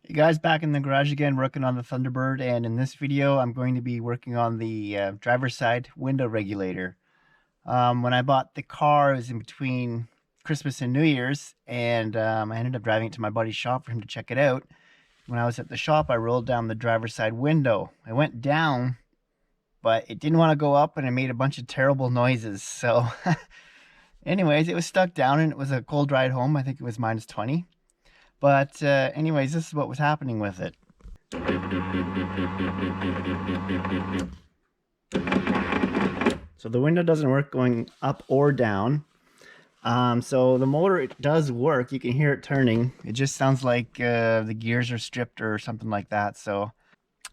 Hey guys, back in the garage again working on the Thunderbird, and in this video I'm going to be working on the driver's side window regulator. When I bought the car, it was in between Christmas and New Year's, and I ended up driving it to my buddy's shop for him to check it out. When I was at the shop, I rolled down the driver's side window. I went down, but it didn't want to go up, and it made a bunch of terrible noises. So anyways, it was stuck down, and it was a cold ride home. I think it was -20. But anyways, this is what was happening with it. So the window doesn't work going up or down. So the motor, it does work. You can hear it turning. It just sounds like the gears are stripped or something like that. So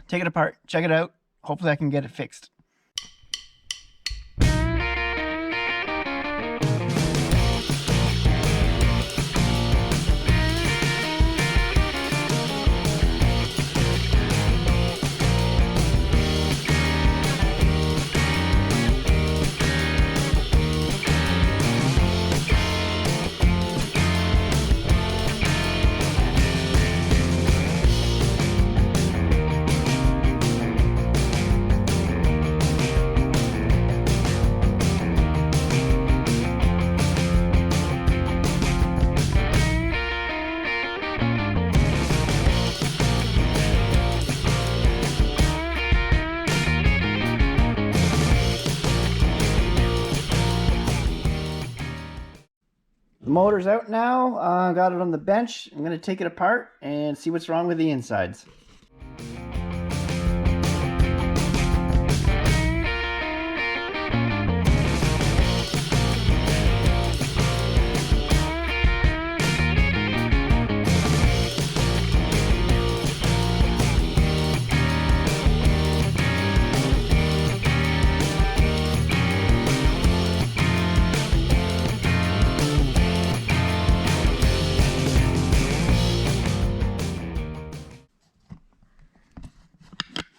take it apart, check it out. Hopefully I can get it fixed. The motor's out now. Got it on the bench. I'm going to take it apart and see what's wrong with the insides.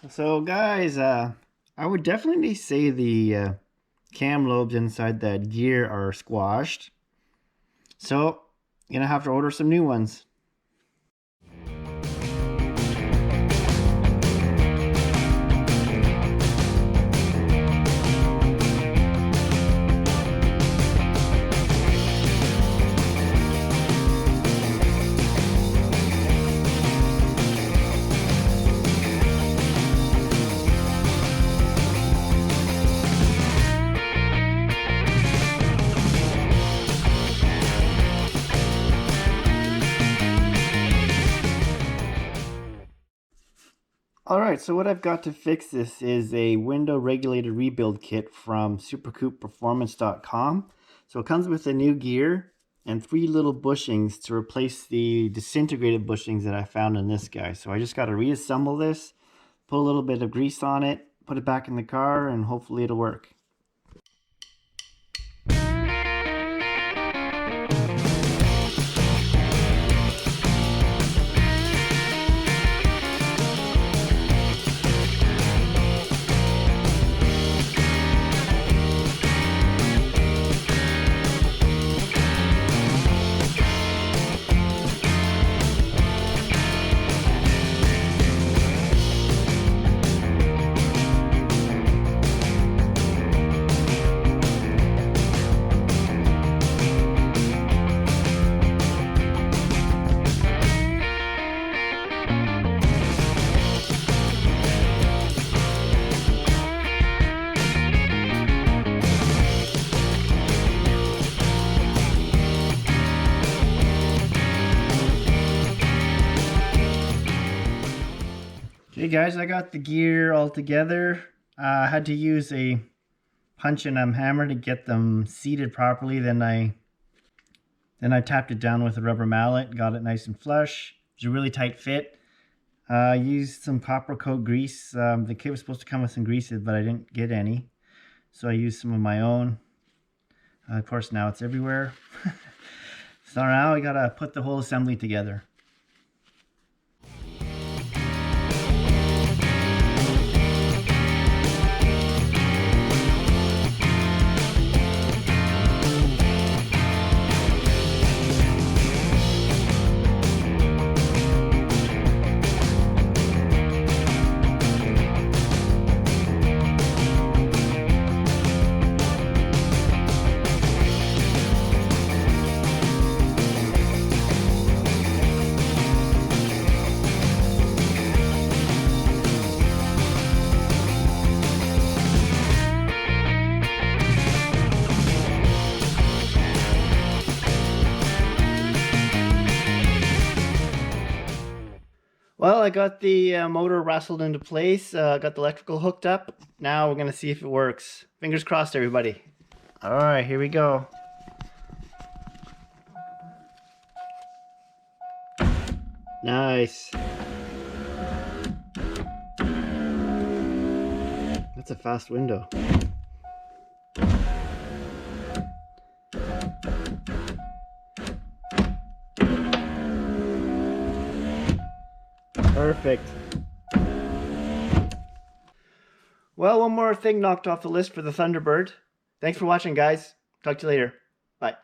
So guys, I would definitely say the cam lobes inside that gear are squashed. So, gonna have to order some new ones. Alright, so what I've got to fix this is a window regulator rebuild kit from Supercoupe So it comes with a new gear and 3 little bushings to replace the disintegrated bushings that I found in this guy. So I just got to reassemble this, put a little bit of grease on it, put it back in the car, and hopefully it'll work. Okay guys, I got the gear all together. I had to use a punch and hammer to get them seated properly. Then I tapped it down with a rubber mallet, got it nice and flush. It was a really tight fit. I used some copper coat grease. The kit was supposed to come with some greases, but I didn't get any. So I used some of my own. Of course, now it's everywhere. So now I gotta put the whole assembly together. Well, I got the motor wrestled into place, got the electrical hooked up. Now we're gonna see if it works. Fingers crossed, everybody. All right, here we go. Nice. That's a fast window. Perfect. Well, one more thing knocked off the list for the Thunderbird. Thanks for watching, guys. Talk to you later. Bye.